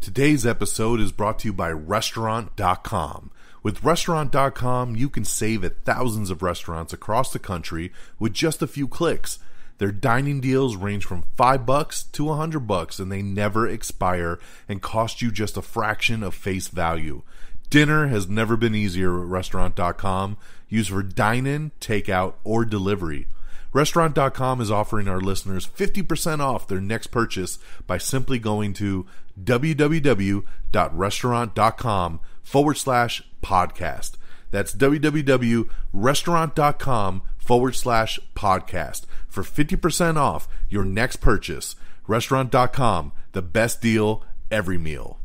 Today's episode is brought to you by Restaurant.com. With Restaurant.com, you can save at thousands of restaurants across the country with just a few clicks. Their dining deals range from $5 to $100, and they never expire and cost you just a fraction of face value. Dinner has never been easier at Restaurant.com. Used for dine-in, takeout, or delivery. Restaurant.com is offering our listeners 50% off their next purchase by simply going to www.restaurant.com/podcast. That's www.restaurant.com/podcast for 50% off your next purchase. Restaurant.com, the best deal every meal.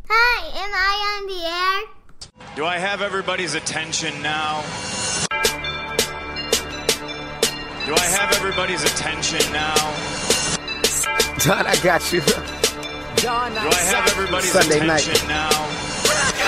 Hi, am I on the air? Do I have everybody's attention now? Do I have everybody's attention now? Don, I got you. Do I have everybody's Sunday attention night. now?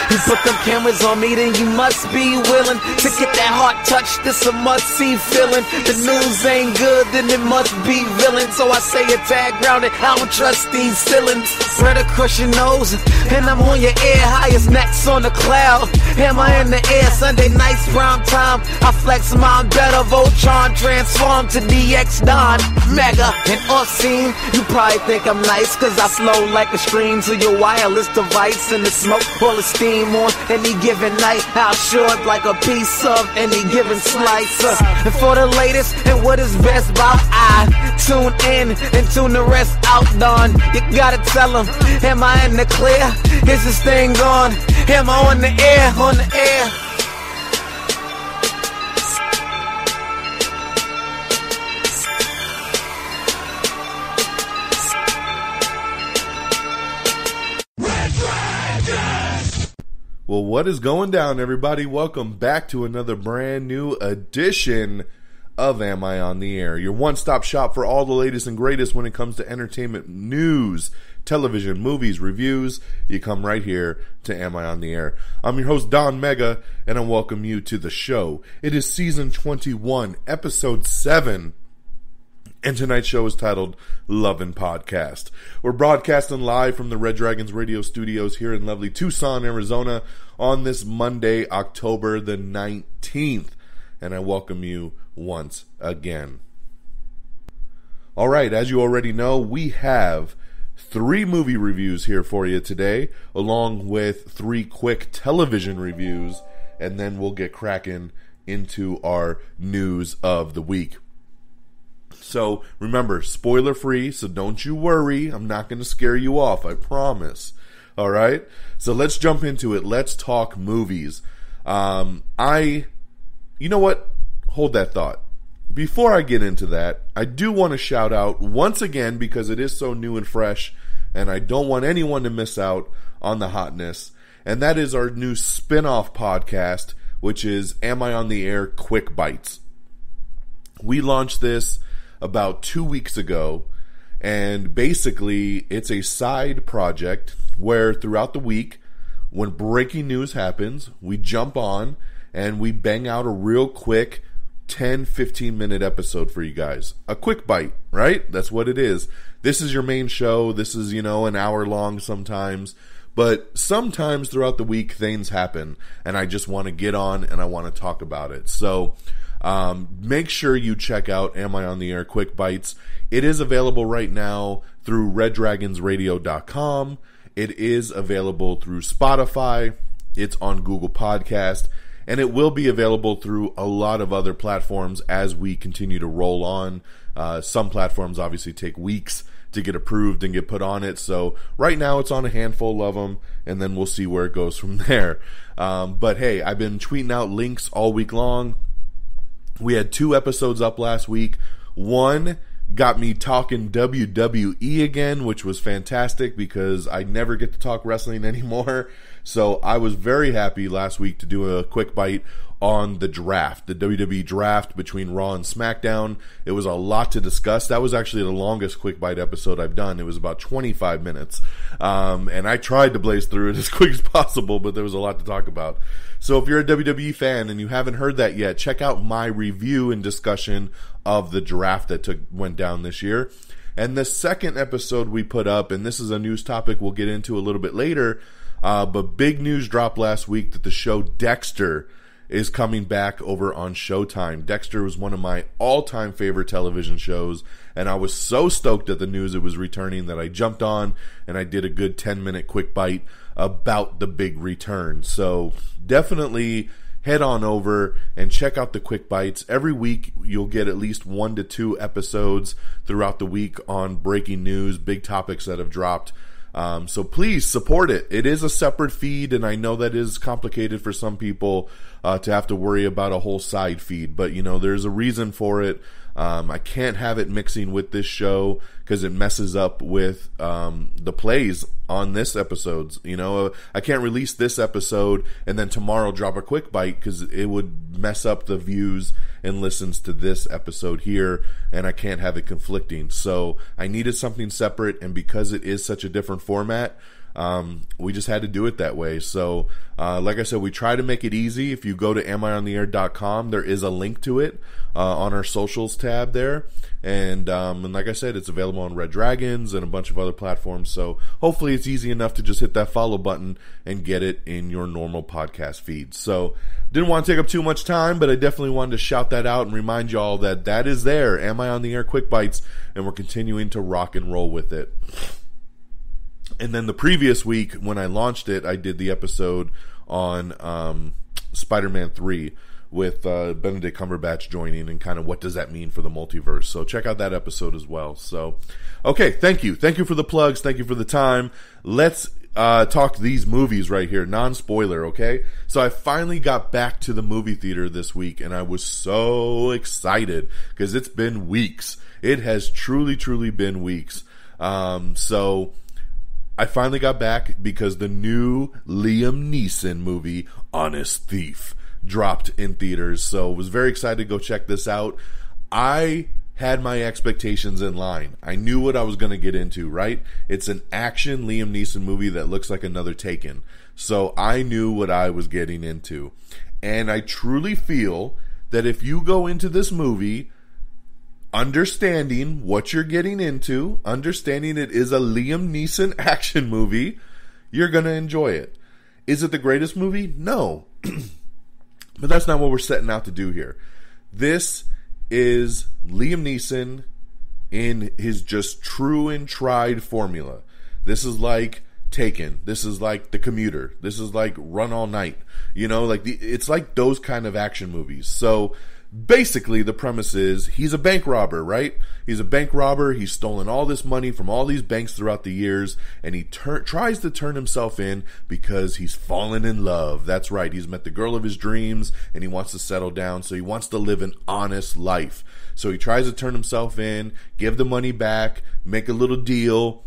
You put them cameras on me, then you must be willing to get that heart touch. This a must-see feeling. The news ain't good, then it must be villain. So I say a tag grounded, I don't trust these ceilings. Spread across your nose, and I'm on your ear. Highest necks on the cloud. Am I in the air? Sunday nights, prime time. I flex mine better. Voltron transform to DX Don. Mega and off-scene. You probably think I'm nice, cause I slow like a stream to your wireless device. And the smoke, all the steam on any given night. I'll short like a piece of any given slice. And for the latest and what is best about, I tune in and tune the rest out. Don, you gotta tell them, am I in the clear? Is this thing on? Am I on the air? On the air? Well, what is going down, everybody? Welcome back to another brand new edition of Am I on the Air? Your one-stop shop for all the latest and greatest when it comes to entertainment news, television, movies, reviews. You come right here to Am I on the Air? I'm your host, Don Mega, and I welcome you to the show. It is season 21, episode 7. And tonight's show is titled Lovin' Podcast. We're broadcasting live from the Red Dragons radio studios here in lovely Tucson, Arizona on this Monday, October the 19th. And I welcome you once again. All right, as you already know, we have 3 movie reviews here for you today, along with 3 quick television reviews, and then we'll get cracking into our news of the week. So remember, spoiler free, so don't you worry. I'm not going to scare you off, I promise. All right? So let's jump into it. Let's talk movies. You know what? Hold that thought. Before I get into that, I do want to shout out once again, because it is so new and fresh, and I don't want anyone to miss out on the hotness. And that is our new spin-off podcast, which is Am I on the Air? Quick Bites. We launched this about 2 weeks ago, and basically it's a side project where throughout the week, when breaking news happens, we jump on and we bang out a real quick 10-15 minute episode for you guys. A quick bite, right? That's what it is. This is your main show. This is, an hour long sometimes, but sometimes throughout the week things happen and I just want to get on and I want to talk about it. So make sure you check out Am I on the Air? Quick Bites. It is available right now through reddragonsradio.com. It is available through Spotify. It's on Google Podcast. And it will be available through a lot of other platforms as we continue to roll on. Some platforms obviously take weeks to get approved and get put on it. So right now it's on a handful of them, and then we'll see where it goes from there. But hey, I've been tweeting out links all week long. We had 2 episodes up last week. One got me talking WWE again, which was fantastic because I never get to talk wrestling anymore. So I was very happy last week to do a quick bite on the draft, the WWE draft between Raw and SmackDown. It was a lot to discuss. That was actually the longest quick bite episode I've done. It was about 25 minutes. And I tried to blaze through it as quick as possible, but there was a lot to talk about. So if you're a WWE fan and you haven't heard that yet, check out my review and discussion of the draft that went down this year. And the second episode we put up, and this is a news topic we'll get into a little bit later, but big news dropped last week that the show Dexter is coming back over on Showtime. Dexter was one of my all-time favorite television shows, and I was so stoked at the news it was returning that I jumped on and I did a good 10-minute quick bite about the big return. So definitely head on over and check out the quick bites. Every week you'll get at least 1 to 2 episodes throughout the week on breaking news, big topics that have dropped. So please support it. It is a separate feed, and I know that is complicated for some people to have to worry about a whole side feed, but there's a reason for it. I can't have it mixing with this show because it messes up with the plays on this episodes. I can't release this episode and then tomorrow drop a quick bite because it would mess up the views and listens to this episode here, and I can't have it conflicting. So I needed something separate, and because it is such a different format, we just had to do it that way. So like I said, we try to make it easy. If you go to amiontheair.com, there is a link to it on our socials tab there, and like I said, it's available on Red Dragons and a bunch of other platforms. So hopefully it's easy enough to just hit that follow button and get it in your normal podcast feed. So didn't want to take up too much time, but I definitely wanted to shout that out and remind y'all that that is there, Am I on the Air Quick Bites, and we're continuing to rock and roll with it. And then the previous week, when I launched it, I did the episode on Spider-Man 3 with Benedict Cumberbatch joining, and kind of what does that mean for the multiverse. So check out that episode as well. So, okay, thank you. Thank you for the plugs. Thank you for the time. Let's talk these movies right here, non-spoiler, okay? So I finally got back to the movie theater this week, and I was so excited because it's been weeks. It has truly been weeks. So I finally got back because the new Liam Neeson movie, Honest Thief, dropped in theaters. So I was very excited to go check this out. I had my expectations in line. I knew what I was going to get into, right? It's an action Liam Neeson movie that looks like another Taken. So I knew what I was getting into. And I truly feel that if you go into this movie understanding what you're getting into, understanding it is a Liam Neeson action movie, you're going to enjoy it. Is it the greatest movie? No. But that's not what we're setting out to do here. This is Liam Neeson in his just true and tried formula. This is like Taken. This is like The Commuter. This is like Run All Night. It's like those kind of action movies. So basically the premise is he's a bank robber, right? He's a bank robber. He's stolen all this money from all these banks throughout the years, and he tries to turn himself in because he's fallen in love. That's right. He's met the girl of his dreams, and he wants to settle down, so he wants to live an honest life. So he tries to turn himself in, give the money back, make a little deal,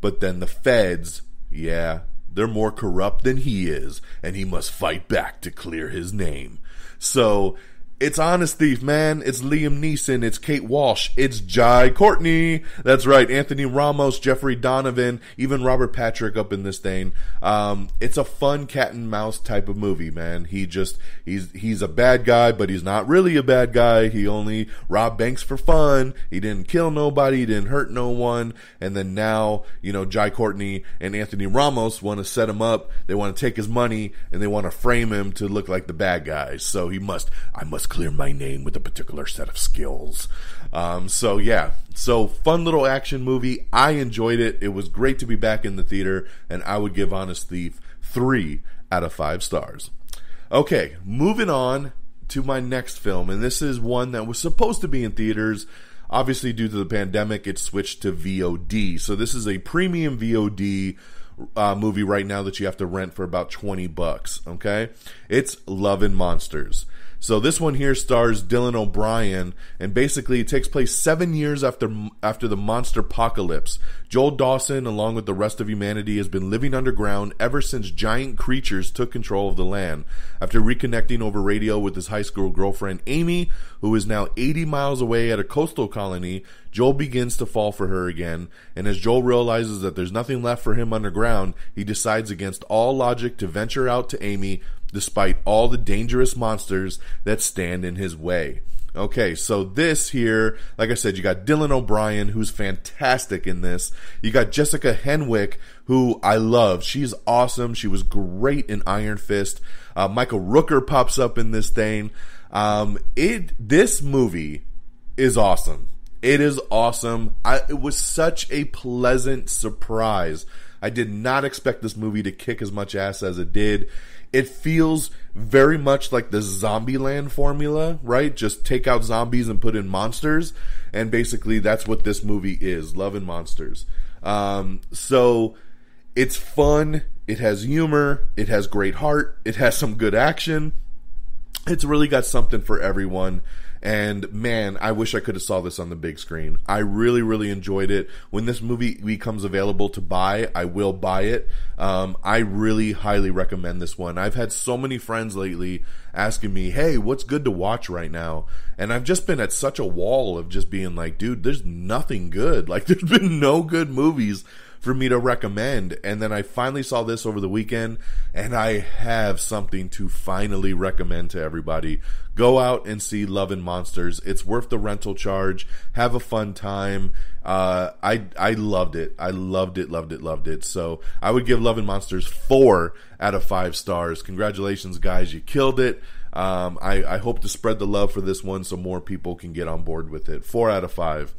but then the feds, they're more corrupt than he is, and he must fight back to clear his name. So it's Honest Thief, man. It's Liam Neeson. It's Kate Walsh. It's Jai Courtney. That's right. Anthony Ramos, Jeffrey Donovan, even Robert Patrick up in this thing. It's a fun cat and mouse type of movie, man. He's a bad guy, but he's not really a bad guy. He only robbed banks for fun. He didn't kill nobody. He didn't hurt no one. And then now, Jai Courtney and Anthony Ramos want to set him up. They want to take his money, and they want to frame him to look like the bad guy. So I must clear my name with a particular set of skills. So fun little action movie. I enjoyed it. It was great to be back in the theater, and I would give Honest Thief 3 out of 5 stars. Okay, moving on to my next film, and this is one that was supposed to be in theaters. Obviously, due to the pandemic, it switched to VOD. So this is a premium VOD movie right now that you have to rent for about $20, okay? It's Love and Monsters. So this one here stars Dylan O'Brien, and basically it takes place 7 years after the monster apocalypse. Joel Dawson, along with the rest of humanity, has been living underground ever since giant creatures took control of the land. After reconnecting over radio with his high school girlfriend Amy, who is now 80 miles away at a coastal colony, Joel begins to fall for her again, and as Joel realizes that there's nothing left for him underground, he decides against all logic to venture out to Amy, despite all the dangerous monsters that stand in his way. Okay, so this here, like I said, you got Dylan O'Brien, who's fantastic in this. You got Jessica Henwick, who I love. She's awesome. She was great in Iron Fist. Michael Rooker pops up in this thing. This movie is awesome. It is awesome. It was such a pleasant surprise. I did not expect this movie to kick as much ass as it did. It feels very much like the Zombieland formula, right? Just take out zombies and put in monsters. And basically that's what this movie is, Love and Monsters. So it's fun. It has humor. It has great heart. It has some good action. It's really got something for everyone. And man, I wish I could have saw this on the big screen. I really, really enjoyed it. When this movie becomes available to buy, I will buy it. I really highly recommend this one. I've had so many friends lately asking me, hey, what's good to watch right now? And I've just been at such a wall of just being like, dude, there's nothing good. Like, there's been no good movies for me to recommend. And then I finally saw this over the weekend, and I have something to finally recommend to everybody. Go out and see Love and Monsters. It's worth the rental charge. Have a fun time. I loved it. I loved it. So I would give Love and Monsters 4 out of 5 stars. Congratulations, guys. You killed it. I hope to spread the love for this one so more people can get on board with it. 4 out of 5.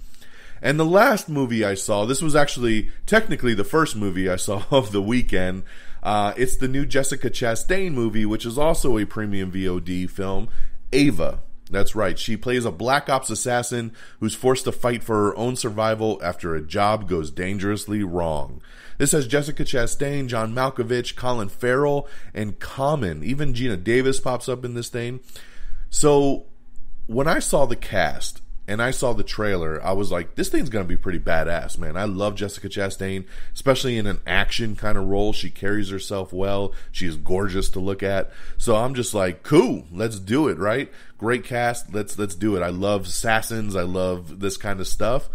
And the last movie I saw, this was actually technically the first movie I saw of the weekend. It's the new Jessica Chastain movie, which is also a premium VOD film, Ava. That's right. She plays a Black Ops assassin who's forced to fight for her own survival after a job goes dangerously wrong. This has Jessica Chastain, John Malkovich, Colin Farrell, and Common. Even Gina Davis pops up in this thing. So when I saw the cast and I saw the trailer, I was like, this thing's going to be pretty badass, man. I love Jessica Chastain, especially in an action kind of role. She carries herself well. She is gorgeous to look at. So I'm just like, cool, let's do it, right? Great cast. Let's do it. I love assassins. I love this kind of stuff.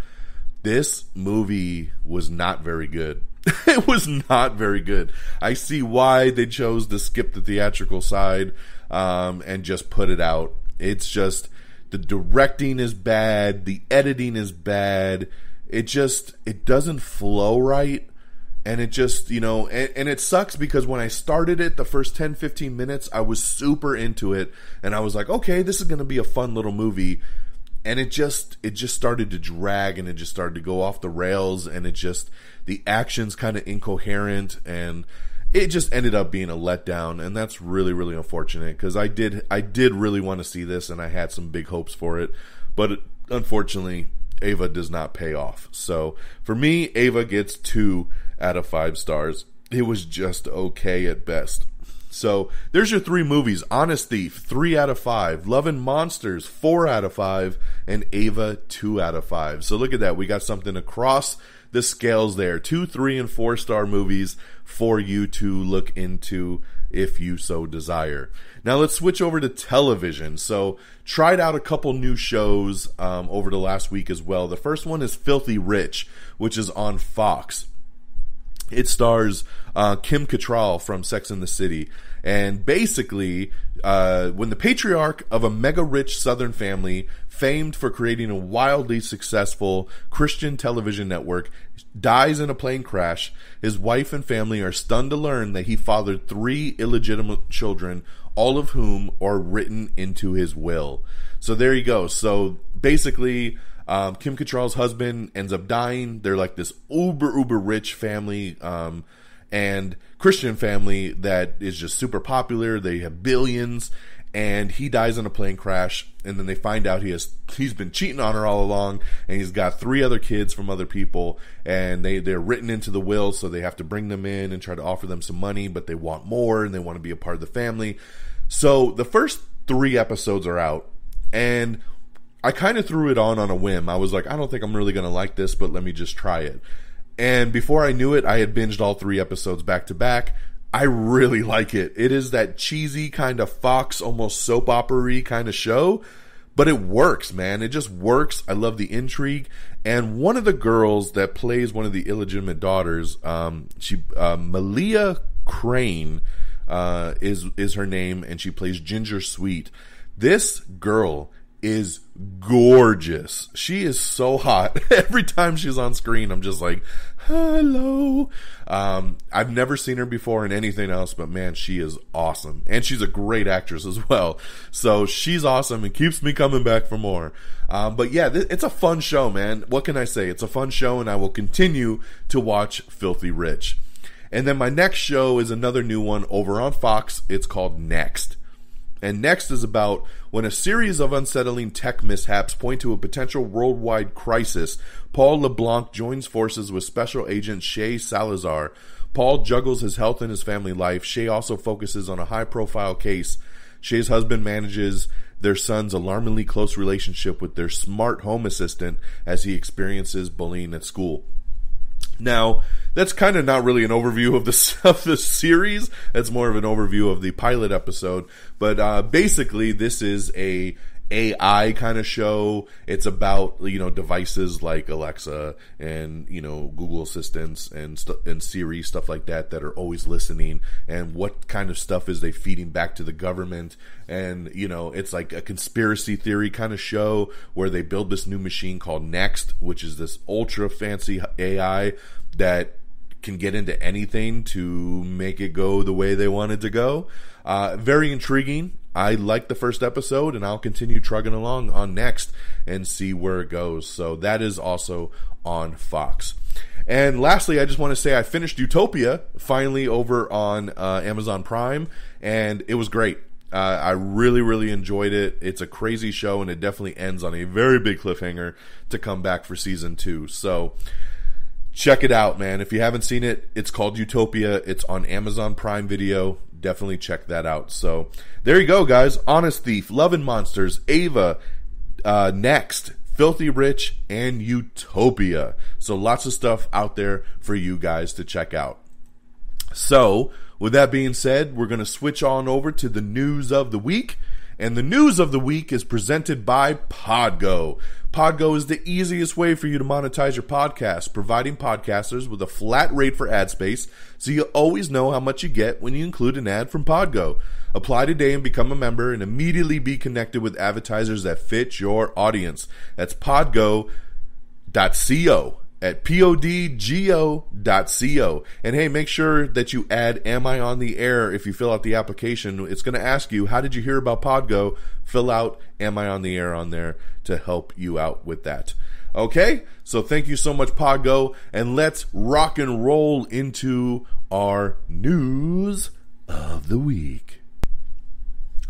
This movie was not very good. It was not very good. I see why they chose to skip the theatrical side and just put it out. It's just, the directing is bad. The editing is bad. It doesn't flow right. And it just, and it sucks because when I started it, the first 10, 15 minutes, I was super into it. And I was like, okay, this is going to be a fun little movie. And it just started to drag, and it just started to go off the rails, and the action's kind of incoherent, and it just ended up being a letdown, and that's really, really unfortunate, because I did really want to see this, and I had some big hopes for it, but unfortunately, Ava does not pay off. So for me, Ava gets 2 out of 5 stars. It was just okay at best. So there's your 3 movies. Honest Thief, 3 out of 5. Love and Monsters, 4 out of 5. And Ava, 2 out of 5. So look at that. We got something across the scales there. 2, 3, and 4 star movies for you to look into if you so desire. Now let's switch over to television. So tried out a couple new shows over the last week as well. The first one is Filthy Rich, which is on Fox. It stars Kim Cattrall from Sex and the City. And basically, when the patriarch of a mega-rich Southern family, famed for creating a wildly successful Christian television network, dies in a plane crash, his wife and family are stunned to learn that he fathered 3 illegitimate children, all of whom are written into his will. So there you go. So basically, Kim Cattrall's husband ends up dying. They're like this uber rich family and Christian family that is just super popular. They have billions, and he dies in a plane crash. And then they find out he's been cheating on her all along, and he's got 3 other kids from other people, and they're written into the will, so they have to bring them in and try to offer them some money, but they want more and they want to be a part of the family. So the first 3 episodes are out, and I kind of threw it on a whim. I was like, I don't think I'm really going to like this, but let me just try it. And before I knew it, I had binged all 3 episodes back to back. I really like it. It is that cheesy kind of Fox, almost soap opera-y kind of show, but it works, man. It just works. I love the intrigue. And one of the girls that plays one of the illegitimate daughters, Malia Crane is her name, and she plays Ginger Sweet. This girl is gorgeous. She is so hot. Every time she's on screen, I'm just like, hello. I've never seen her before in anything else, but man, she is awesome. And she's a great actress as well. So she's awesome and keeps me coming back for more. But yeah, it's a fun show, man. What can I say? It's a fun show, and I will continue to watch Filthy Rich. And then my next show is another new one over on Fox. It's called Next. And Next is about when a series of unsettling tech mishaps point to a potential worldwide crisis. Paul LeBlanc joins forces with Special Agent Shay Salazar. Paul juggles his health and his family life. Shay also focuses on a high-profile case. Shay's husband manages their son's alarmingly close relationship with their smart home assistant as he experiences bullying at school. Now, that's kind of not really an overview of the series. That's more of an overview of the pilot episode. But basically, this is a AI kind of show. It's about, devices like Alexa and, Google Assistants and Siri, stuff like that are always listening, and what kind of stuff is they feeding back to the government. And, it's like a conspiracy theory kind of show where they build this new machine called Next, which is this ultra fancy AI that can get into anything to make it go the way they want it to go. Very intriguing. I liked the first episode, and I'll continue trugging along on Next and see where it goes. So that is also on Fox. And lastly, I just want to say I finished Utopia finally over on Amazon Prime, and it was great. I really, really enjoyed it. It's a crazy show, and it definitely ends on a very big cliffhanger to come back for season 2. So check it out, man. If you haven't seen it, it's called Utopia. It's on Amazon Prime Video. Definitely check that out. So there you go, guys. Honest Thief, Love and Monsters, Ava, Next, Filthy Rich, and Utopia. So lots of stuff out there for you guys to check out. So with that being said, we're going to switch on over to the news of the week. And the news of the week is presented by Podgo. Podgo is the easiest way for you to monetize your podcast, providing podcasters with a flat rate for ad space, so you always know how much you get when you include an ad from Podgo. Apply today and become a member and immediately be connected with advertisers that fit your audience. That's podgo.co at podgo.co. And hey, make sure that you add Am I on the Air if you fill out the application. It's going to ask you, how did you hear about Podgo? Fill out Am I on the Air on there to help you out with that. Okay, so thank you so much, Podgo, and let's rock and roll into our news of the week.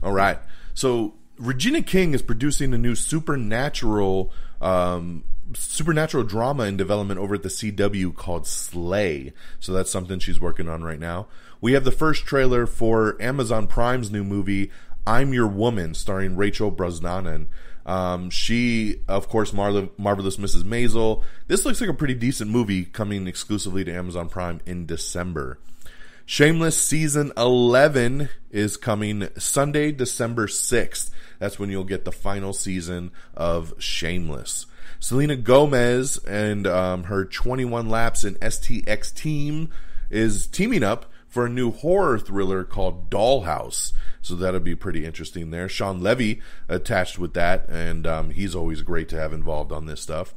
All right, so Regina King is producing a new supernatural drama in development over at the CW called Slay. So that's something she's working on right now. We have the first trailer for Amazon Prime's new movie, I'm Your Woman, starring Rachel Brosnahan. She, of course, Marvelous Mrs. Maisel. This looks like a pretty decent movie coming exclusively to Amazon Prime in December. Shameless Season 11 is coming Sunday, December 6th. That's when you'll get the final season of Shameless. Selena Gomez and her 21 Laps in STX team is teaming up for a new horror thriller called Dollhouse. So that'll be pretty interesting there. Sean Levy attached with that, and he's always great to have involved on this stuff.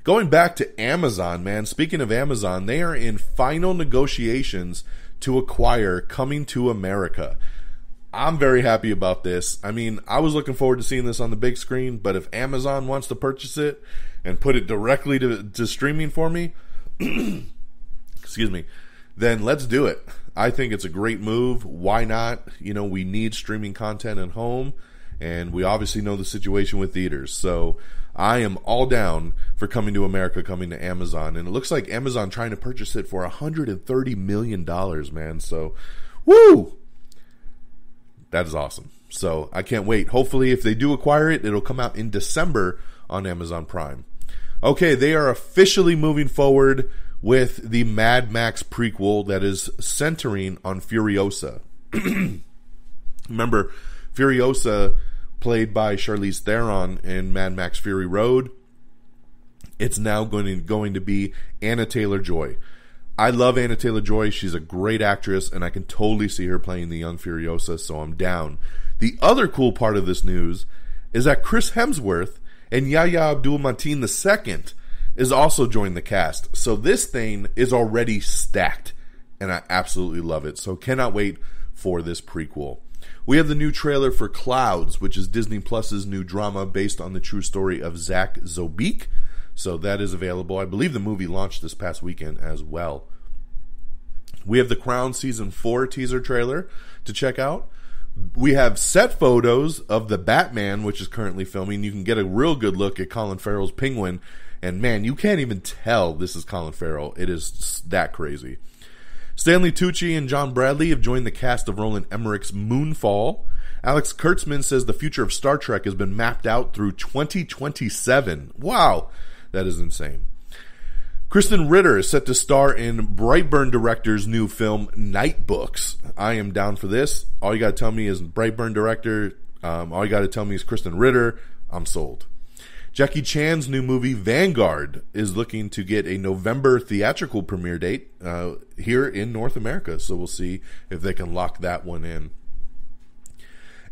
Going back to Amazon, man, speaking of Amazon, they are in final negotiations to acquire Coming to America. I'm very happy about this. I mean, I was looking forward to seeing this on the big screen, but if Amazon wants to purchase it and put it directly to streaming for me, excuse me, then let's do it. I think it's a great move. Why not? We need streaming content at home, and we obviously know the situation with theaters. So I am all down for Coming to America coming to Amazon, and it looks like Amazon trying to purchase it for $130 million, man. So, woo! That is awesome. So I can't wait. Hopefully, if they do acquire it, it'll come out in December on Amazon Prime. Okay, they are officially moving forward with the Mad Max prequel that is centering on Furiosa. Remember, Furiosa, played by Charlize Theron in Mad Max Fury Road, it's now going to be Anna Taylor-Joy. I love Anna Taylor-Joy. She's a great actress, and I can totally see her playing the young Furiosa, so I'm down. The other cool part of this news is that Chris Hemsworth And Yahya Abdul-Mateen II is also joined the cast. So this thing is already stacked, and I absolutely love it. So cannot wait for this prequel. We have the new trailer for Clouds, which is Disney Plus's new drama based on the true story of Zach Zobeek. So that is available. I believe the movie launched this past weekend as well. We have the Crown Season 4 teaser trailer to check out. We have set photos of The Batman, which is currently filming. You can get a real good look at Colin Farrell's Penguin. And man, you can't even tell this is Colin Farrell. It is that crazy. Stanley Tucci and John Bradley have joined the cast of Roland Emmerich's Moonfall. Alex Kurtzman says the future of Star Trek has been mapped out through 2027. Wow, that is insane. Kristen Ritter is set to star in Brightburn director's new film, Night Books. I am down for this. All you got to tell me is Brightburn director. All you got to tell me is Kristen Ritter. I'm sold. Jackie Chan's new movie, Vanguard, is looking to get a November theatrical premiere date here in North America. So we'll see if they can lock that one in.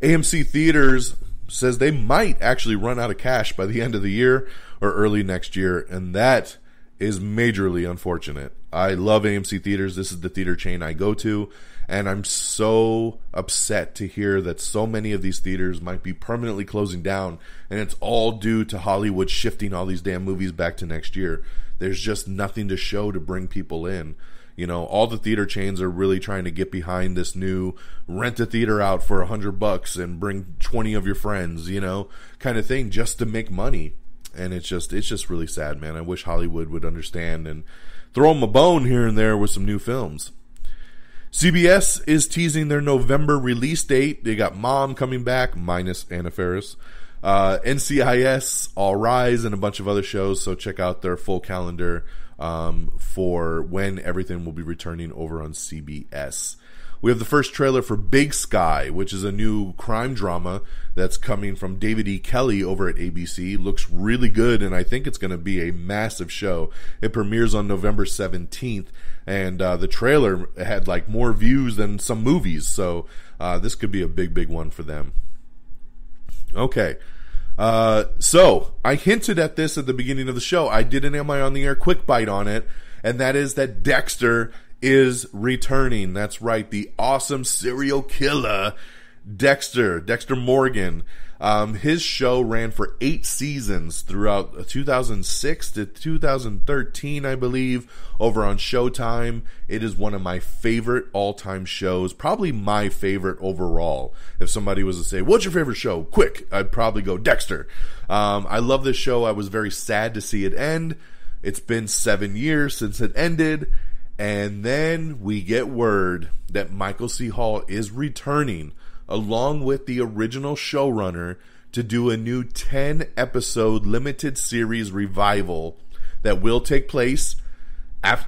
AMC Theaters says they might actually run out of cash by the end of the year or early next year, and that is majorly unfortunate. I love AMC Theaters. This is the theater chain I go to, and I'm so upset to hear that so many of these theaters might be permanently closing down, and it's all due to Hollywood shifting all these damn movies back to next year. There's just nothing to show to bring people in. You know, all the theater chains are really trying to get behind this new rent a theater out for $100 and bring 20 of your friends, you know, kind of thing, just to make money. And it's just really sad, man. I wish Hollywood would understand and throw them a bone here and there with some new films. CBS is teasing their November release date. They got Mom coming back, minus Anna Faris. NCIS, All Rise, and a bunch of other shows. So check out their full calendar for when everything will be returning over on CBS. We have the first trailer for Big Sky, which is a new crime drama that's coming from David E. Kelly over at ABC. Looks really good, and I think it's going to be a massive show. It premieres on November 17th, and the trailer had like more views than some movies, so this could be a big one for them. Okay. So I hinted at this at the beginning of the show. I did an Am I on the Air quick bite on it, and that is that Dexter is returning. That's right, the awesome serial killer Dexter Morgan. His show ran for 8 seasons throughout 2006 to 2013, I believe, over on Showtime. It is one of my favorite all-time shows, probably my favorite overall. If somebody was to say, what's your favorite show? Quick, I'd probably go Dexter. I love this show. I was very sad to see it end. It's been 7 years since it ended. And then we get word that Michael C. Hall is returning along with the original showrunner to do a new 10-episode limited series revival that will take place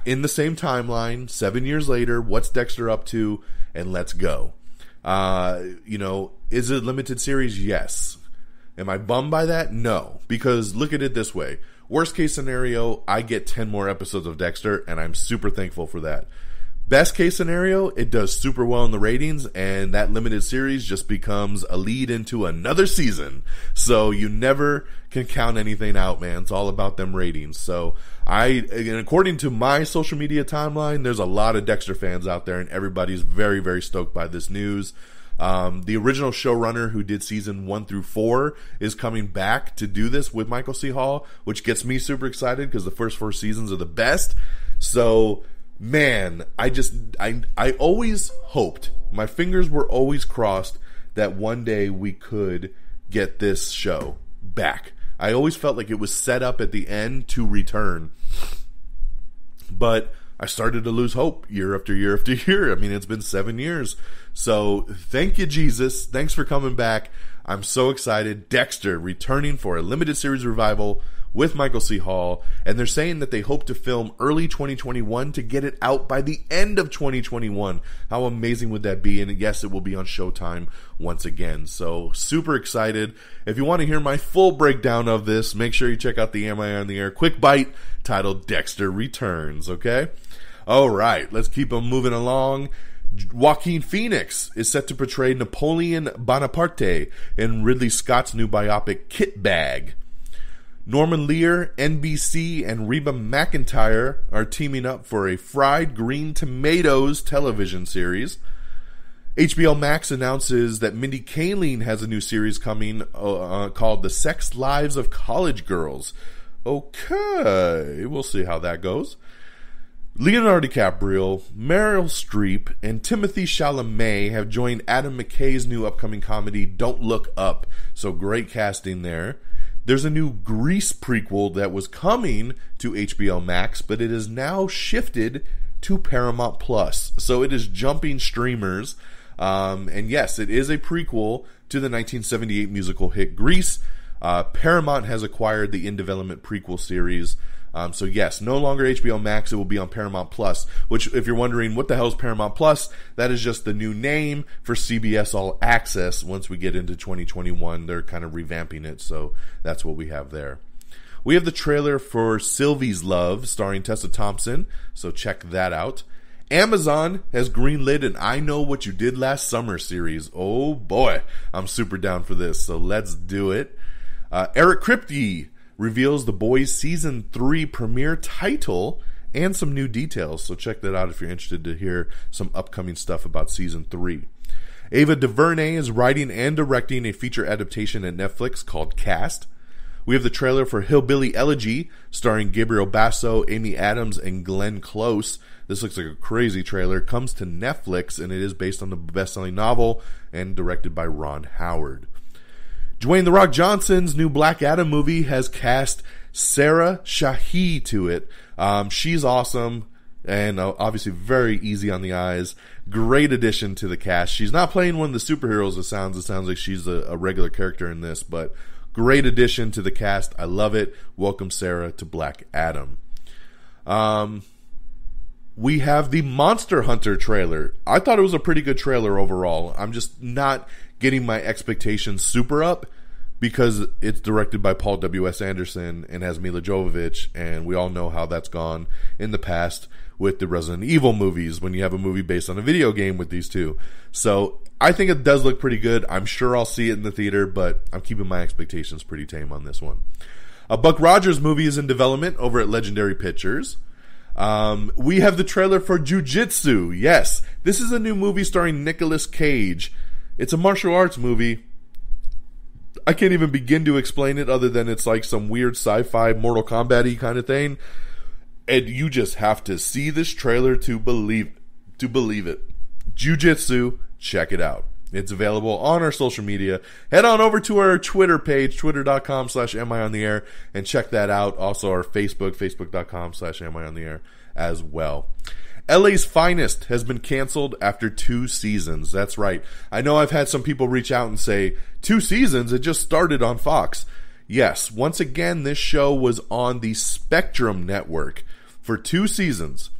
in the same timeline, 7 years later. What's Dexter up to? And let's go. Is it a limited series? Yes. Am I bummed by that? No. Because look at it this way. Worst case scenario, I get 10 more episodes of Dexter, and I'm super thankful for that. Best case scenario, it does super well in the ratings, and that limited series just becomes a lead into another season. So you never can count anything out, man. It's all about them ratings. So according to my social media timeline, there's a lot of Dexter fans out there, and everybody's very, very stoked by this news. The original showrunner who did season 1 through 4 is coming back to do this with Michael C. Hall, which gets me super excited because the first 4 seasons are the best. So, man, I always hoped, my fingers were always crossed that one day we could get this show back. I always felt like it was set up at the end to return. But I started to lose hope year after year after year. I mean, it's been 7 years. So thank you, Jesus. Thanks for coming back. I'm so excited. Dexter returning for a limited series revival with Michael C. Hall. And they're saying that they hope to film early 2021 to get it out by the end of 2021. How amazing would that be? And yes, it will be on Showtime once again. So super excited. If you want to hear my full breakdown of this, make sure you check out the Am I on the Air quick bite titled Dexter Returns, okay? All right, let's keep on moving along. Joaquin Phoenix is set to portray Napoleon Bonaparte in Ridley Scott's new biopic Kit Bag. Norman Lear, NBC, and Reba McEntire are teaming up for a Fried Green Tomatoes television series. HBO Max announces that Mindy Kaling has a new series coming called The Sex Lives of College Girls. Okay, we'll see how that goes. Leonardo DiCaprio, Meryl Streep, and Timothée Chalamet have joined Adam McKay's new upcoming comedy, Don't Look Up. So great casting there. There's a new Grease prequel that was coming to HBO Max, but it is now shifted to Paramount Plus. So it is jumping streamers. And yes, it is a prequel to the 1978 musical hit Grease. Paramount has acquired the in-development prequel series. So yes, no longer HBO Max, it will be on Paramount Plus, which, if you're wondering what the hell is Paramount Plus, that is just the new name for CBS All Access. Once we get into 2021, they're kind of revamping it, so that's what we have there. We have the trailer for Sylvie's Love, starring Tessa Thompson, so check that out. Amazon has greenlit an I Know What You Did Last Summer series. Oh boy, I'm super down for this, so let's do it. Eric Kripke reveals The Boys Season 3 premiere title and some new details, so check that out if you're interested to hear some upcoming stuff about Season 3. Ava DuVernay is writing and directing a feature adaptation at Netflix called Cast. We have the trailer for Hillbilly Elegy, starring Gabriel Basso, Amy Adams, and Glenn Close. This looks like a crazy trailer. It comes to Netflix, and it is based on the best-selling novel and directed by Ron Howard. Dwayne "The Rock" Johnson's new Black Adam movie has cast Sarah Shahi to it. She's awesome and obviously very easy on the eyes. Great addition to the cast. She's not playing one of the superheroes, it sounds like she's a regular character in this, but great addition to the cast. I love it. Welcome Sarah to Black Adam. We have the Monster Hunter trailer. I thought it was a pretty good trailer overall. I'm just not getting my expectations super up because it's directed by Paul W.S. Anderson and has Mila Jovovich, and we all know how that's gone in the past with the Resident Evil movies when you have a movie based on a video game with these two. So I think it does look pretty good. I'm sure I'll see it in the theater, but I'm keeping my expectations pretty tame on this one. A Buck Rogers movie is in development over at Legendary Pictures. We have the trailer for Jiu-Jitsu. Yes, this is a new movie starring Nicolas Cage. It's a martial arts movie. I can't even begin to explain it other than it's like some weird sci-fi Mortal Kombat-y kind of thing. And you just have to see this trailer to believe it. Jiu-Jitsu, check it out. It's available on our social media. Head on over to our Twitter page, twitter.com/amiontheair, and check that out. Also our Facebook, facebook.com/amiontheair as well. LA's Finest has been canceled after 2 seasons. That's right. I know I've had some people reach out and say, 2 seasons? It just started on Fox. Yes, once again, this show was on the Spectrum Network for 2 seasons.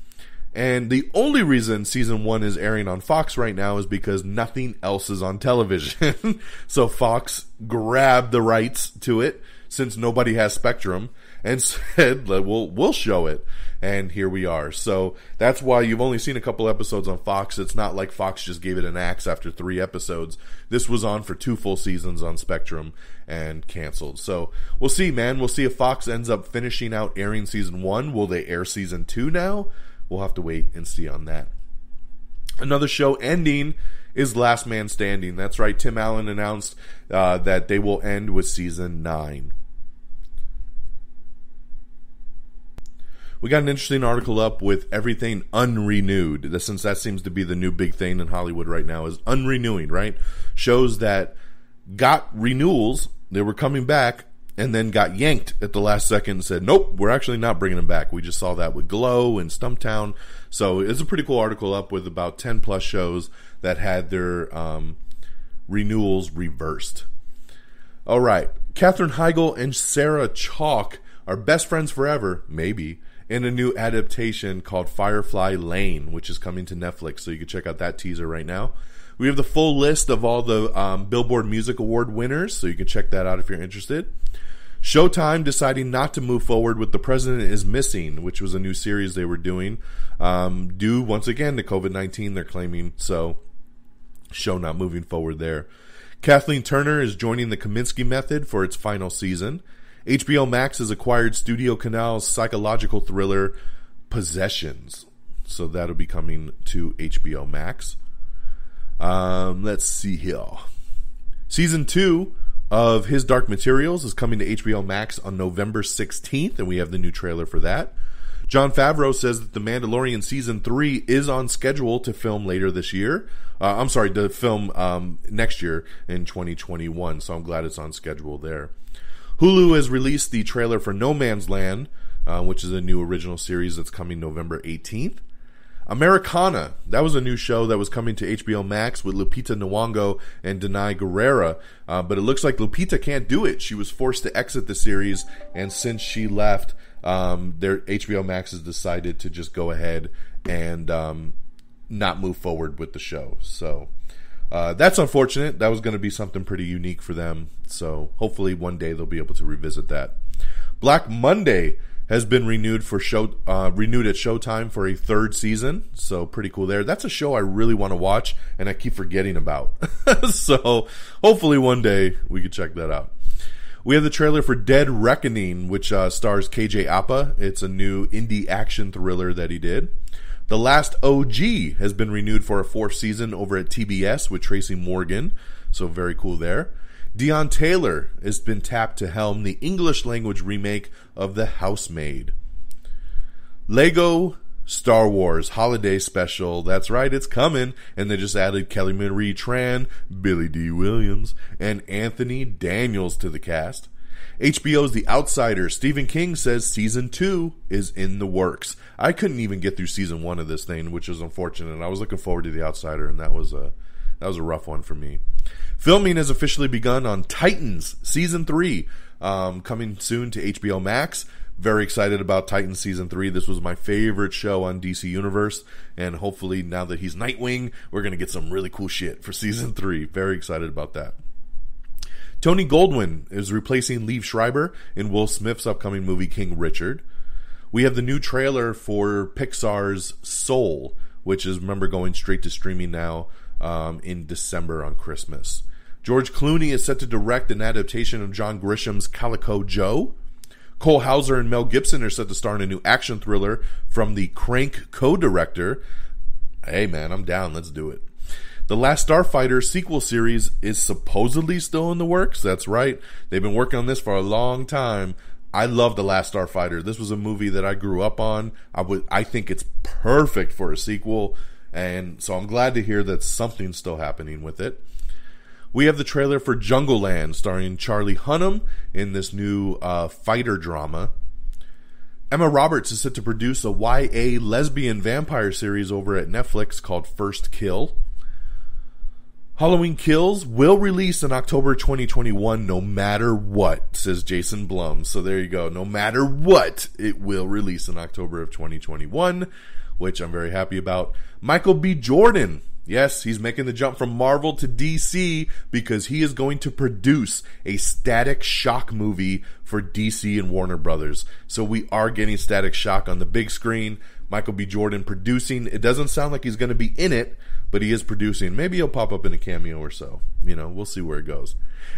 And the only reason season 1 is airing on Fox right now is because nothing else is on television. So Fox grabbed the rights to it since nobody has Spectrum and said, we'll show it. And here we are. So that's why you've only seen a couple episodes on Fox. It's not like Fox just gave it an axe after 3 episodes. This was on for 2 full seasons on Spectrum and canceled. So we'll see, man. We'll see if Fox ends up finishing out airing season 1. Will they air season 2 now? We'll have to wait and see on that. Another show ending is Last Man Standing. That's right. Tim Allen announced that they will end with season 9. We got an interesting article up with everything unrenewed. Since that seems to be the new big thing in Hollywood right now is unrenewing, right? Shows that got renewals, they were coming back, and then got yanked at the last second and said, nope, we're actually not bringing them back. We just saw that with Glow and Stumptown. So it's a pretty cool article up with about 10 plus shows that had their renewals reversed. All right. Katherine Heigl and Sarah Chalke are best friends forever, maybe, in a new adaptation called Firefly Lane, which is coming to Netflix. So you can check out that teaser right now. We have the full list of all the Billboard Music Award winners, so you can check that out if you're interested. Showtime deciding not to move forward with The President is Missing, which was a new series they were doing, due once again to COVID-19, they're claiming, so show not moving forward there. Kathleen Turner is joining the Kominsky Method for its final season, HBO Max has acquired Studio Canal's psychological thriller Possessions. So that'll be coming to HBO Max. Let's see here. Season 2 of His Dark Materials is coming to HBO Max on November 16th, and we have the new trailer for that. Jon Favreau says that The Mandalorian Season 3 is on schedule to film later this year. To film next year in 2021, so I'm glad it's on schedule there. Hulu has released the trailer for No Man's Land, which is a new original series that's coming November 18th. Americana, that was a new show that was coming to HBO Max with Lupita Nyong'o and Danai Gurira, but it looks like Lupita can't do it. She was forced to exit the series, and since she left, their HBO Max has decided to just go ahead and not move forward with the show. So that's unfortunate. That was going to be something pretty unique for them, so hopefully one day they'll be able to revisit that. Black Monday has been renewed at Showtime for a third season, so pretty cool there. That's a show I really want to watch, and I keep forgetting about. So hopefully one day we can check that out. We have the trailer for Dead Reckoning, which stars KJ Apa. It's a new indie action thriller that he did. The Last OG has been renewed for a fourth season over at TBS with Tracy Morgan, so very cool there. Deon Taylor has been tapped to helm the English language remake of The Housemaid. Lego Star Wars Holiday Special, that's right, it's coming, and they just added Kelly Marie Tran, Billy D. Williams, and Anthony Daniels to the cast. HBO's The Outsider, Stephen King says Season 2 is in the works. I couldn't even get through Season 1 of this thing, which is unfortunate. I was looking forward to The Outsider, and that was a rough one for me. Filming has officially begun on Titans Season 3, coming soon to HBO Max. Very excited about Titans Season 3. This was my favorite show on DC Universe, and hopefully now that he's Nightwing, we're going to get some really cool shit for Season 3. Very excited about that. Tony Goldwyn is replacing Liev Schreiber in Will Smith's upcoming movie King Richard. We have the new trailer for Pixar's Soul, which is, remember, going straight to streaming now in December on Christmas. George Clooney is set to direct an adaptation of John Grisham's Calico Joe. Cole Hauser and Mel Gibson are set to star in a new action thriller from the Crank co-director. Hey man, I'm down. Let's do it. The Last Starfighter sequel series is supposedly still in the works. That's right. They've been working on this for a long time. I love The Last Starfighter. This was a movie that I grew up on. I think it's perfect for a sequel, and so I'm glad to hear that something's still happening with it. We have the trailer for Jungle Land, starring Charlie Hunnam in this new fighter drama. Emma Roberts is set to produce a YA lesbian vampire series over at Netflix called First Kill. Halloween Kills will release in October 2021 no matter what, says Jason Blum. So there you go. No matter what, it will release in October of 2021, which I'm very happy about. Michael B. Jordan. Yes, he's making the jump from Marvel to DC because he is going to produce a Static Shock movie for DC and Warner Brothers. So we are getting Static Shock on the big screen. Michael B. Jordan producing. It doesn't sound like he's going to be in it, but he is producing. Maybe he'll pop up in a cameo or so. You know, we'll see where it goes.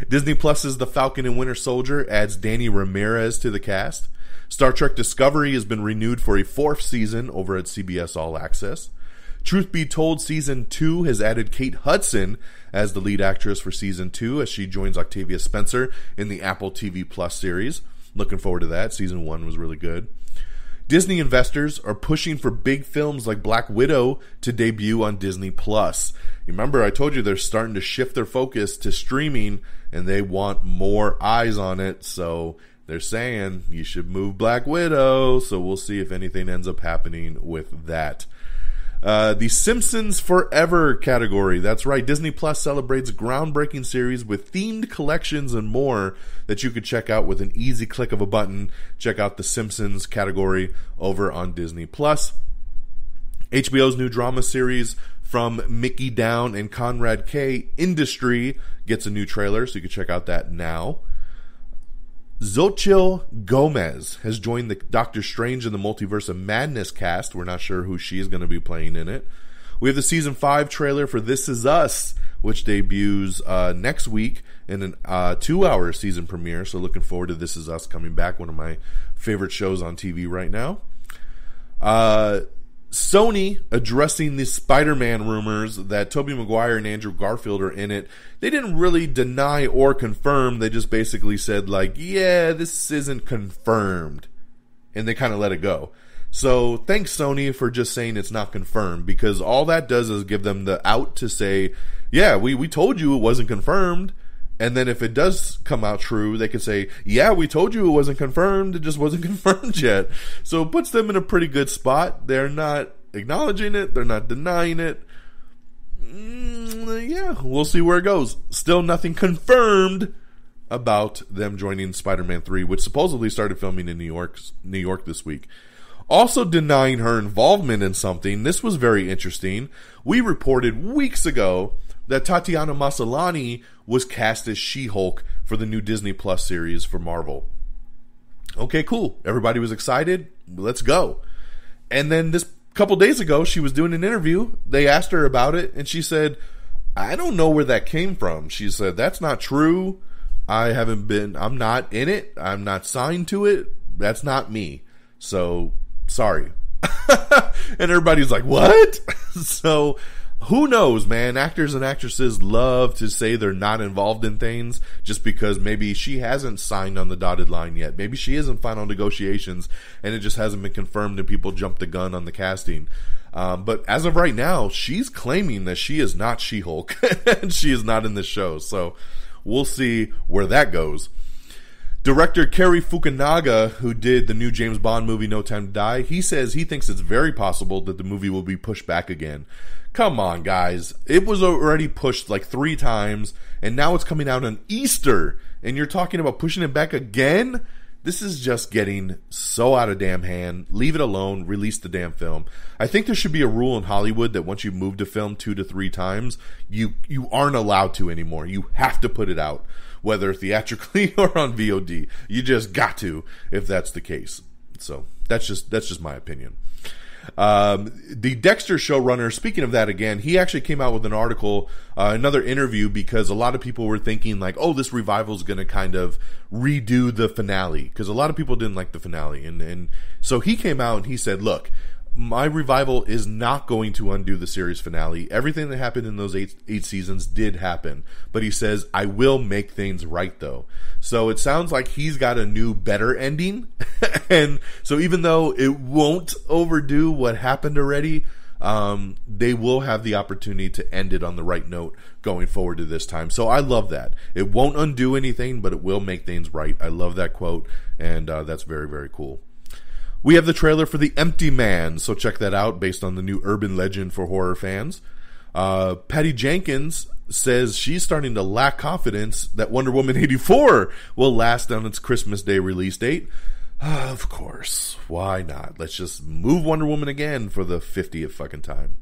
Disney Plus's The Falcon and Winter Soldier adds Danny Ramirez to the cast. Star Trek Discovery has been renewed for a fourth season over at CBS All Access. Truth Be Told Season 2 has added Kate Hudson as the lead actress for Season 2 as she joins Octavia Spencer in the Apple TV Plus series. Looking forward to that. Season 1 was really good. Disney investors are pushing for big films like Black Widow to debut on Disney Plus. Remember, I told you they're starting to shift their focus to streaming, and they want more eyes on it, so they're saying you should move Black Widow, so we'll see if anything ends up happening with that. The Simpsons Forever category. That's right. Disney Plus celebrates a groundbreaking series with themed collections and more that you could check out with an easy click of a button. Check out the Simpsons category over on Disney Plus. HBO's new drama series from Mickey Down and Conrad K, Industry, gets a new trailer, so you can check out that now. Xochitl Gomez has joined the Doctor Strange in the Multiverse of Madness cast. We're not sure who she is going to be playing in it. We have the Season 5 trailer for This Is Us, which debuts next week in an 2-hour season premiere. So looking forward to This Is Us coming back, one of my favorite shows on TV right now. Sony addressing the Spider-Man rumors that Tobey Maguire and Andrew Garfield are in it. They didn't really deny or confirm. They just basically said, like, yeah, this isn't confirmed. And they kind of let it go. So thanks, Sony, for just saying it's not confirmed, because all that does is give them the out to say, yeah, we told you it wasn't confirmed. And then if it does come out true, they could say, yeah, we told you it wasn't confirmed. It just wasn't confirmed yet. So it puts them in a pretty good spot. They're not acknowledging it. They're not denying it. Yeah, we'll see where it goes. Still nothing confirmed about them joining Spider-Man 3, which supposedly started filming in New York this week. Also denying her involvement in something. This was very interesting. We reported weeks ago that Tatiana Maslany was cast as She-Hulk for the new Disney Plus series for Marvel. Okay, cool. Everybody was excited. Let's go. And then this couple days ago, she was doing an interview. They asked her about it, and she said, I don't know where that came from. She said, that's not true. I'm not in it. I'm not signed to it. That's not me. So, sorry. And everybody's like, what? So, who knows, man? Actors and actresses love to say they're not involved in things just because maybe she hasn't signed on the dotted line yet. Maybe she is in final negotiations and it just hasn't been confirmed and people jumped the gun on the casting. But as of right now, she's claiming that she is not She-Hulk and she is not in this show. So we'll see where that goes. Director Cary Fukunaga, who did the new James Bond movie No Time to Die, he says he thinks it's very possible that the movie will be pushed back again. Come on, guys. It was already pushed like 3 times, and now it's coming out on Easter, and you're talking about pushing it back again? This is just getting so out of damn hand. Leave it alone. Release the damn film. I think there should be a rule in Hollywood that once you move to film 2 to 3 times, you aren't allowed to anymore. You have to put it out, whether theatrically or on VOD. You just got to, if that's the case. So that's just my opinion. The Dexter showrunner, speaking of that again, he actually came out with an article, another interview, because a lot of people were thinking like, oh, this revival is going to kind of redo the finale, because a lot of people didn't like the finale. And so he came out and he said, look, my revival is not going to undo the series finale. Everything that happened in those eight seasons did happen. But he says, I will make things right, though. So it sounds like he's got a new, better ending. And so even though it won't overdo what happened already, they will have the opportunity to end it on the right note going forward to this time. So I love that. It won't undo anything, but it will make things right. I love that quote, and that's very, very cool. We have the trailer for The Empty Man, so check that out, based on the new urban legend for horror fans. Patty Jenkins says she's starting to lack confidence that Wonder Woman 84 will last on its Christmas Day release date. Of course. Why not? Let's just move Wonder Woman again for the 50th fucking time.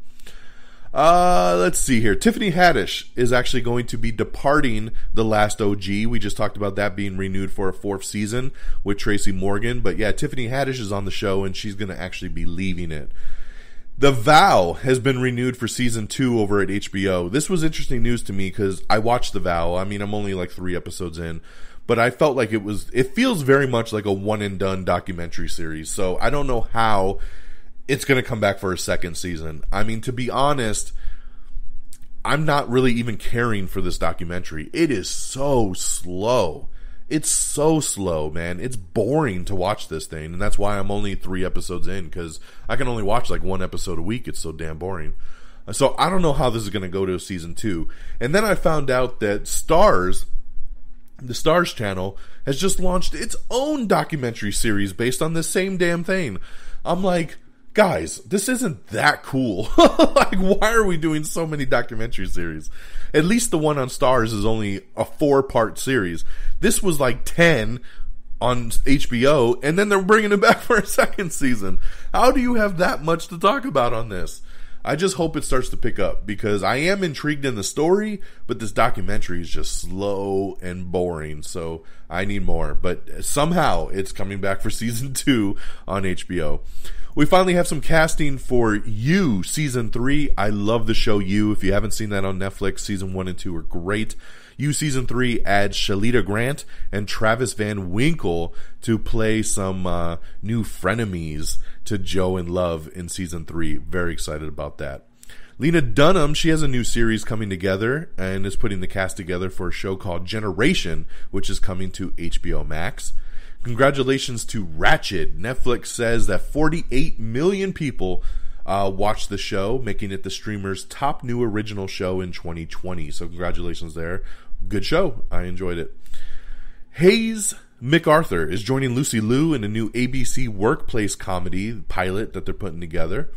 Let's see here. Tiffany Haddish is actually going to be departing The Last OG. We just talked about that being renewed for a 4th season with Tracy Morgan. But yeah, Tiffany Haddish is on the show and she's going to actually be leaving it. The Vow has been renewed for season 2 over at HBO. This was interesting news to me because I watched The Vow. I mean, I'm only like 3 episodes in. But I felt like it feels very much like a one and done documentary series. So I don't know how it's going to come back for a 2nd season. I mean, to be honest, I'm not really even caring for this documentary. It is so slow. It's so slow, man. It's boring to watch this thing. And that's why I'm only 3 episodes in, because I can only watch like 1 episode a week. It's so damn boring. So I don't know how this is going to go to season 2. And then I found out that Starz, the Starz channel, has just launched its own documentary series based on this same damn thing. I'm like, guys, this isn't that cool. Like, why are we doing so many documentary series? At least the one on Starz is only a 4-part series. This was like 10 on HBO, and then they're bringing it back for a 2nd season. How do you have that much to talk about on this? I just hope it starts to pick up, because I am intrigued in the story, but this documentary is just slow and boring, so I need more. But somehow it's coming back for season 2 on HBO. We finally have some casting for You Season 3. I love the show You. If you haven't seen that on Netflix, Season 1 and 2 are great. You Season 3 adds Shalita Grant and Travis Van Winkle to play some new frenemies to Joe and Love in Season 3. Very excited about that. Lena Dunham, she has a new series coming together and is putting the cast together for a show called Generation, which is coming to HBO Max. Congratulations to Ratched. Netflix says that 48 million people watched the show, making it the streamer's top new original show in 2020. So congratulations there. Good show. I enjoyed it. Hayes MacArthur is joining Lucy Liu in a new ABC workplace comedy pilot that they're putting together.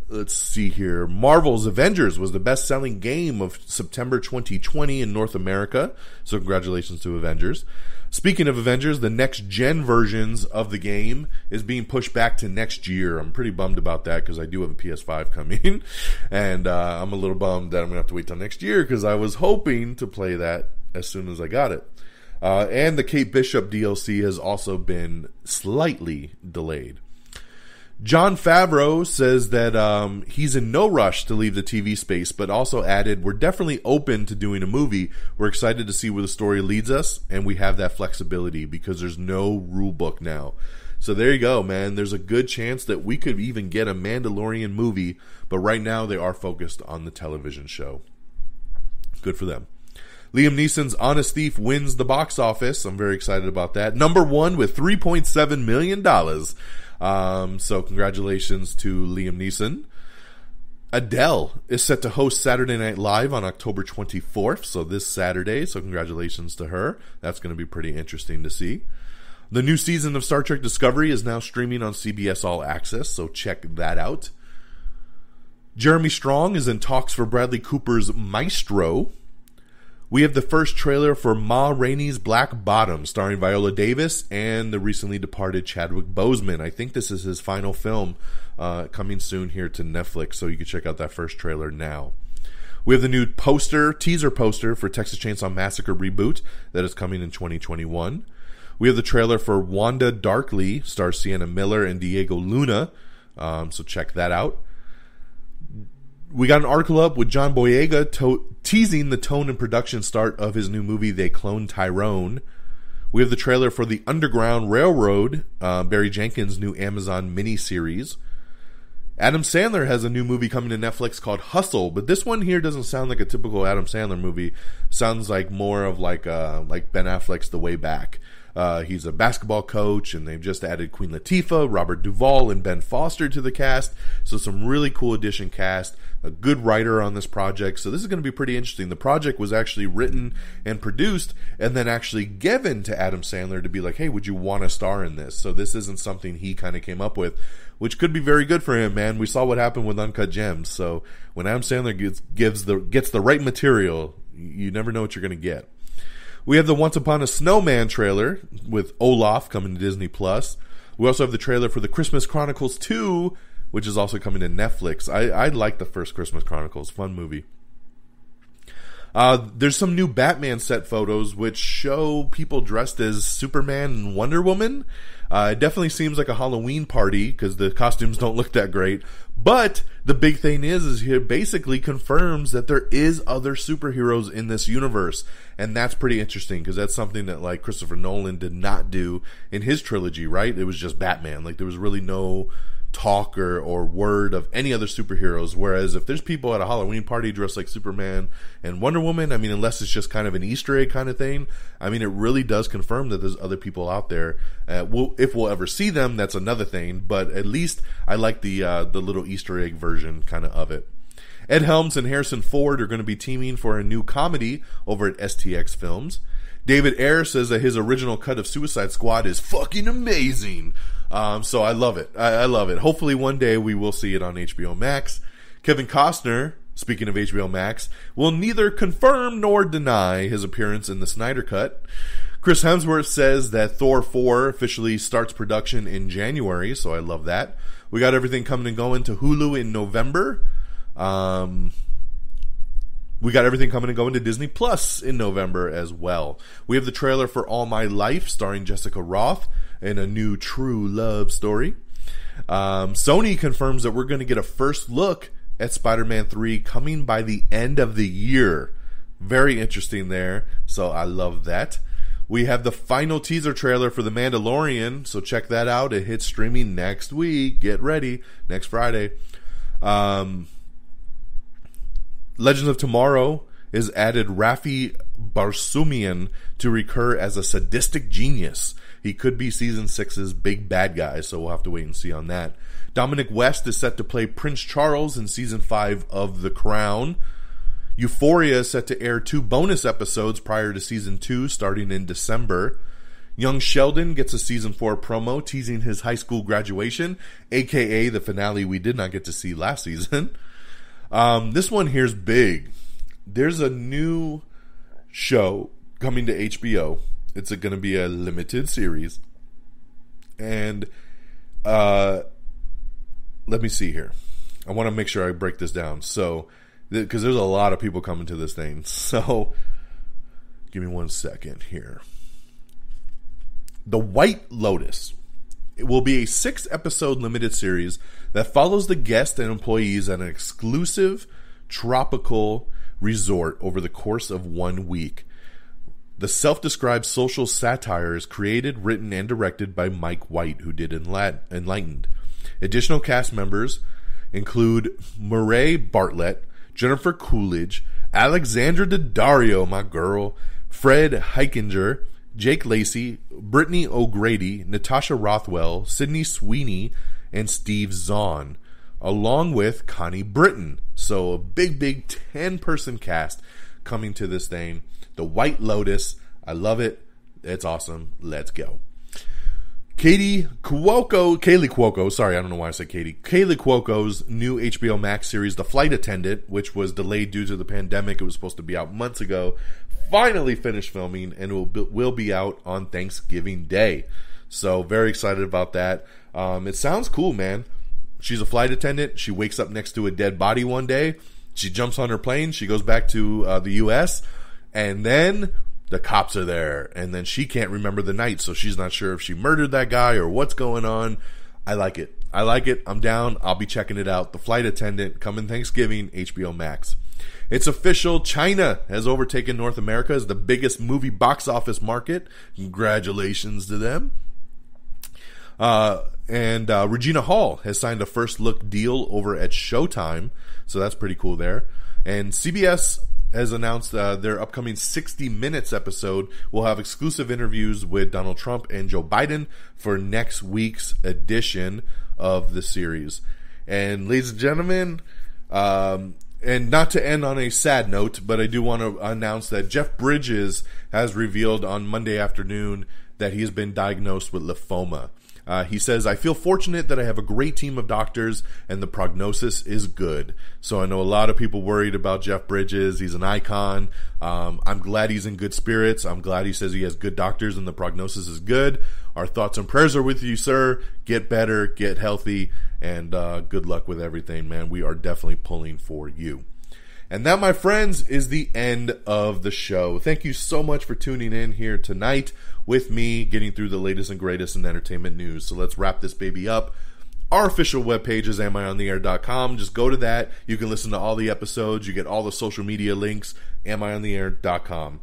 Let's see here. Marvel's Avengers was the best-selling game of September 2020 in North America. So congratulations to Avengers. Speaking of Avengers, the next-gen versions of the game is being pushed back to next year. I'm pretty bummed about that because I do have a PS5 coming. And I'm a little bummed that I'm going to have to wait till next year because I was hoping to play that as soon as I got it. And the Kate Bishop DLC has also been slightly delayed. Jon Favreau says that he's in no rush to leave the TV space, but also added, we're definitely open to doing a movie. We're excited to see where the story leads us, and we have that flexibility because there's no rule book now. So there you go, man. There's a good chance that we could even get a Mandalorian movie, but right now they are focused on the television show. Good for them. Liam Neeson's Honest Thief wins the box office. I'm very excited about that. Number one with $3.7 million. So congratulations to Liam Neeson. Adele is set to host Saturday Night Live on October 24th, so this Saturday, so congratulations to her. That's going to be pretty interesting to see. The new season of Star Trek Discovery is now streaming on CBS All Access, so check that out. Jeremy Strong is in talks for Bradley Cooper's Maestro. We have the first trailer for Ma Rainey's Black Bottom, starring Viola Davis and the recently departed Chadwick Boseman. I think this is his final film, coming soon here to Netflix, so you can check out that first trailer now. We have the new teaser poster for Texas Chainsaw Massacre Reboot that is coming in 2021. We have the trailer for Wanda Darkly, stars Sienna Miller and Diego Luna, so check that out. We got an article up with John Boyega teasing the tone and production start of his new movie, They Cloned Tyrone. We have the trailer for The Underground Railroad, Barry Jenkins' new Amazon miniseries. Adam Sandler has a new movie coming to Netflix called Hustle, but this one here doesn't sound like a typical Adam Sandler movie. Sounds like more of like Ben Affleck's The Way Back. He's a basketball coach, and they've just added Queen Latifah, Robert Duvall, and Ben Foster to the cast. So some really cool addition cast, a good writer on this project. So this is going to be pretty interesting. The project was actually written and produced and then actually given to Adam Sandler to be like, hey, would you want to star in this? So this isn't something he kind of came up with, which could be very good for him, man. We saw what happened with Uncut Gems. So when Adam Sandler gets the right material, you never know what you're going to get. We have the Once Upon a Snowman trailer with Olaf coming to Disney+. We also have the trailer for the Christmas Chronicles 2, which is also coming to Netflix. I like the first Christmas Chronicles. Fun movie. There's some new Batman set photos which show people dressed as Superman and Wonder Woman. It definitely seems like a Halloween party because the costumes don't look that great. But the big thing is he basically confirms that there is other superheroes in this universe. And that's pretty interesting because that's something that like Christopher Nolan did not do in his trilogy, right? It was just Batman. Like there was really no talk or word of any other superheroes, whereas if there's people at a Halloween party dressed like Superman and Wonder Woman, I mean, unless it's just kind of an Easter egg kind of thing, I mean, it really does confirm that there's other people out there. If we'll ever see them, that's another thing, but at least I like the little Easter egg version kind of it. Ed Helms and Harrison Ford are going to be teaming for a new comedy over at STX Films. David Ayer says that his original cut of Suicide Squad is fucking amazing. So I love it. I love it. Hopefully one day we will see it on HBO Max. Kevin Costner, speaking of HBO Max, will neither confirm nor deny his appearance in the Snyder Cut. Chris Hemsworth says that Thor 4 officially starts production in January, so I love that. We got everything coming and going to Hulu in November. We got everything coming and going to Disney Plus in November as well. We have the trailer for All My Life starring Jessica Roth and a new true love story. Sony confirms that we're going to get a first look at Spider-Man 3 coming by the end of the year. Very interesting there, so I love that. We have the final teaser trailer for The Mandalorian, so check that out. It hits streaming next week. Get ready, next Friday. Legends of Tomorrow has added Rafi Barsumian to recur as a sadistic genius. He could be Season 6's big bad guy, so we'll have to wait and see on that. Dominic West is set to play Prince Charles in Season 5 of The Crown. Euphoria is set to air 2 bonus episodes prior to Season 2, starting in December. Young Sheldon gets a Season 4 promo teasing his high school graduation, a.k.a. the finale we did not get to see last season. This one here's big. There's a new show coming to HBO. It's going to be a limited series. And let me see here. I want to make sure I break this down. So, because there's a lot of people coming to this thing. So, give me 1 second here. The White Lotus. It will be a 6-episode limited series that follows the guests and employees at an exclusive tropical resort over the course of 1 week. The self-described social satire is created, written, and directed by Mike White, who did Enlightened. Additional cast members include Murray Bartlett, Jennifer Coolidge, Alexandra Daddario, my girl, Fred Heikinger, Jake Lacey, Brittany O'Grady, Natasha Rothwell, Sydney Sweeney, and Steve Zahn, along with Connie Britton. So a big 10-person cast coming to this thing. The White Lotus. I love it. It's awesome. Let's go. Kaley Cuoco, sorry, I don't know why I said Katie. Kaley Cuoco's new HBO Max series, The Flight Attendant, which was delayed due to the pandemic. It was supposed to be out months ago. Finally finished filming and will be out on Thanksgiving Day. So very excited about that. It sounds cool, man. She's a flight attendant. She wakes up next to a dead body one day. She jumps on her plane. She goes back to the U.S., and then the cops are there, and then she can't remember the night, so she's not sure if she murdered that guy or what's going on. I like it. I'm down. I'll be checking it out. The Flight Attendant, coming Thanksgiving, HBO Max. It's official. China has overtaken North America as the biggest movie box office market. Congratulations to them. And Regina Hall has signed a first look deal over at Showtime, so that's pretty cool there. And CBS has announced their upcoming 60 Minutes episode will have exclusive interviews with Donald Trump and Joe Biden for next week's edition of the series. And ladies and gentlemen, and not to end on a sad note, but I do want to announce that Jeff Bridges has revealed on Monday afternoon that he has been diagnosed with lymphoma. He says, I feel fortunate that I have a great team of doctors and the prognosis is good. So I know a lot of people worried about Jeff Bridges. He's an icon. I'm glad he's in good spirits. I'm glad he says he has good doctors and the prognosis is good. Our thoughts and prayers are with you, sir. Get better, get healthy, and good luck with everything, man. We are definitely pulling for you. And that, my friends, is the end of the show. Thank you so much for tuning in here tonight with me, getting through the latest and greatest in entertainment news. So let's wrap this baby up. Our official webpage is amiontheair.com. Just go to that. You can listen to all the episodes. You get all the social media links, amiontheair.com.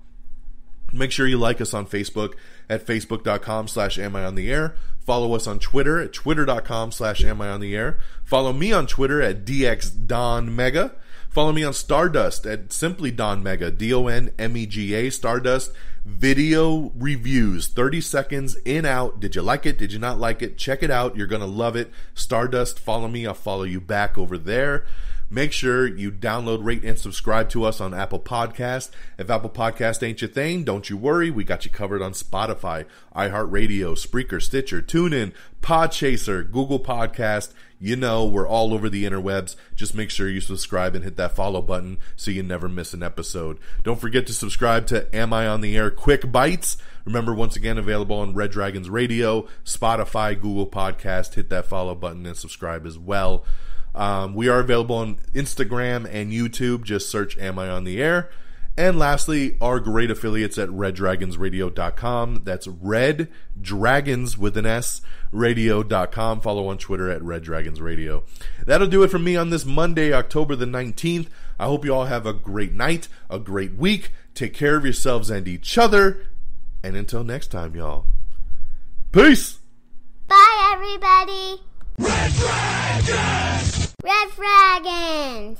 Make sure you like us on Facebook at facebook.com/amiontheair. Follow us on Twitter at twitter.com/amiontheair. Follow me on Twitter at DXDonMega. Follow me on Stardust at simply Don Mega, DONMEGA, Stardust video reviews, 30 seconds in, out. Did you like it? Did you not like it? Check it out. You're going to love it. Stardust, follow me. I'll follow you back over there. Make sure you download, rate, and subscribe to us on Apple Podcast. If Apple Podcast ain't your thing, don't you worry. We got you covered on Spotify, iHeartRadio, Spreaker, Stitcher, TuneIn, Podchaser, Google Podcast. You know, we're all over the interwebs. Just make sure you subscribe and hit that follow button so you never miss an episode. Don't forget to subscribe to Am I on the Air Quick Bites. Remember, once again, available on Red Dragons Radio, Spotify, Google Podcast. Hit that follow button and subscribe as well. We are available on Instagram and YouTube. Just search Am I on the Air. And lastly, our great affiliates at reddragonsradio.com. That's Red Dragons with an S, radio.com. Follow on Twitter at Red Dragons Radio. That'll do it from me on this Monday, October the 19th. I hope you all have a great night, a great week. Take care of yourselves and each other. And until next time, y'all. Peace! Bye, everybody. Red Dragons! Red Dragons!